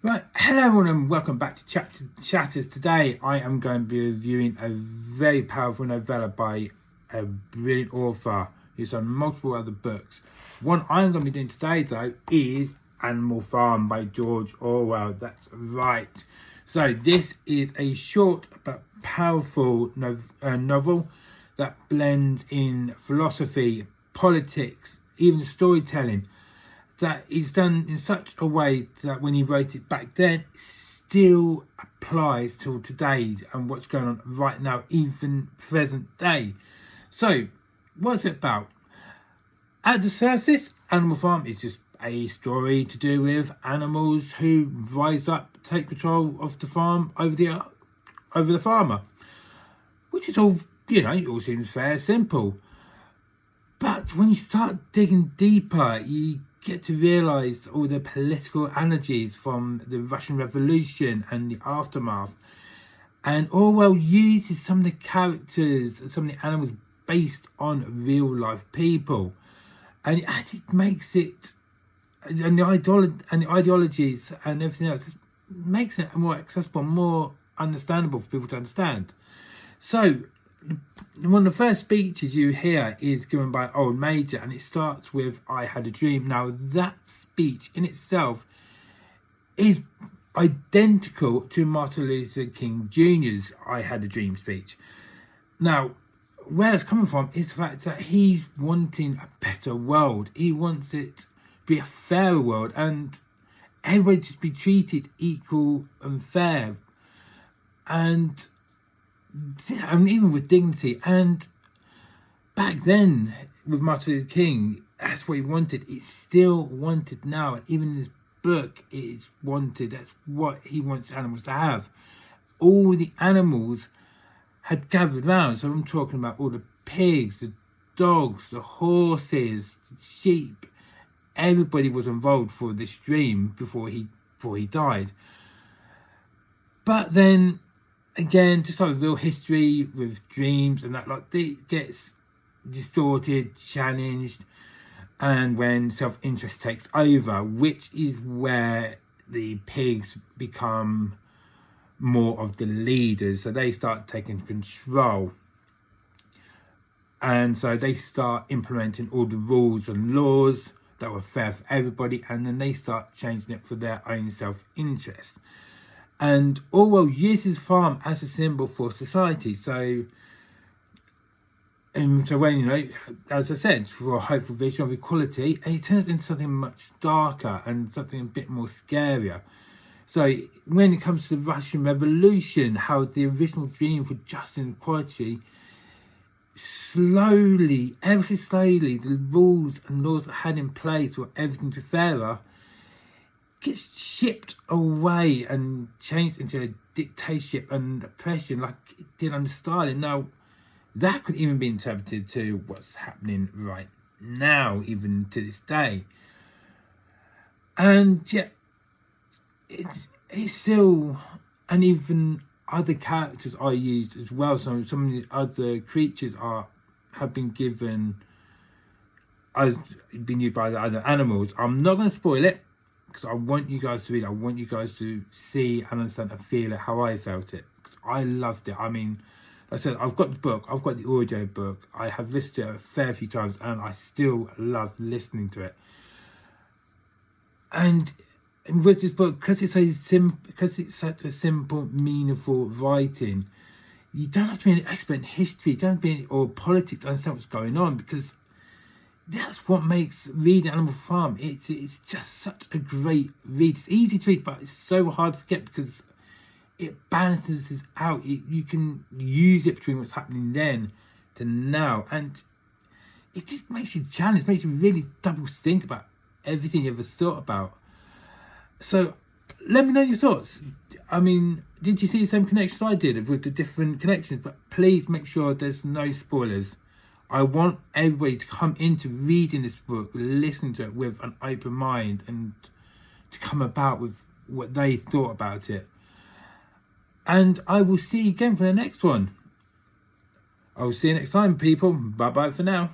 Right, hello everyone and welcome back to Chatters. Today I am going to be reviewing a very powerful novella by a brilliant author who's done multiple other books. One I'm going to be doing today though is Animal Farm by George Orwell. That's right. So this is a short but powerful novel that blends in philosophy, politics, even storytelling, that is done in such a way that when he wrote it back then, it still applies to today and what's going on right now, even present day. So, what's it about? At the surface, Animal Farm is just a story to do with animals who rise up, take control of the farm over the farmer, which is all, it all seems fair, simple. But when you start digging deeper, you get to realise all the political energies from the Russian Revolution and the aftermath. And Orwell uses some of the characters, some of the animals based on real life people. And it actually makes it, and the ideologies and everything else, makes it more accessible, more understandable for people to understand. So, one of the first speeches you hear is given by Old Major, and it starts with "I had a dream." Now that speech in itself is identical to Martin Luther King Jr.'s "I had a dream" speech. Now where it's coming from is the fact that he's wanting a better world. He wants it to be a fair world and everybody to be treated equal and fair, and even with dignity. And back then with Martin Luther King, that's what he wanted. It's still wanted now, and even in this book it is wanted. That's what he wants animals to have. All the animals had gathered round, so I'm talking about all the pigs, the dogs, the horses, the sheep. Everybody was involved for this dream before he died. But then again, just like real history with dreams and that, like, it gets distorted, challenged, and when self-interest takes over, which is where the pigs become more of the leaders. So they start taking control, and so they start implementing all the rules and laws that were fair for everybody, and then they start changing it for their own self-interest. And Orwell uses farm as a symbol for society. So when, as I said, for a hopeful vision of equality, and it turns into something much darker and something a bit more scarier. So when it comes to the Russian Revolution, how the original dream for justice and equality, slowly, ever so slowly, the rules and laws that had in place for everything to be fairer, gets shipped away and changed into a dictatorship and oppression like it did under Stalin. Now, that could even be interpreted to what's happening right now, even to this day. And yet, it's still, and even other characters are used as well. So some of the other creatures have been used by the other animals. I'm not going to spoil it, because I want you guys to read it. I want you guys to see and understand and feel it how I felt it, because I loved it. I mean, like I said, I've got the book, I've got the audio book, I have listened to it a fair few times, and I still love listening to it. And with this book, because it's such a simple, meaningful writing, you don't have to be an expert in history, you don't have to be or politics to understand what's going on, because that's what makes reading Animal Farm. It's just such a great read. It's easy to read, but it's so hard to forget because it balances out. You can use it between what's happening then to now, and it just makes you challenge, makes you really double think about everything you ever thought about. So let me know your thoughts. I mean, did you see the same connections I did with the different connections? But please make sure there's no spoilers. I want everybody to come into reading this book, listening to it with an open mind, and to come about with what they thought about it. And I will see you again for the next one. I will see you next time, people. Bye bye for now.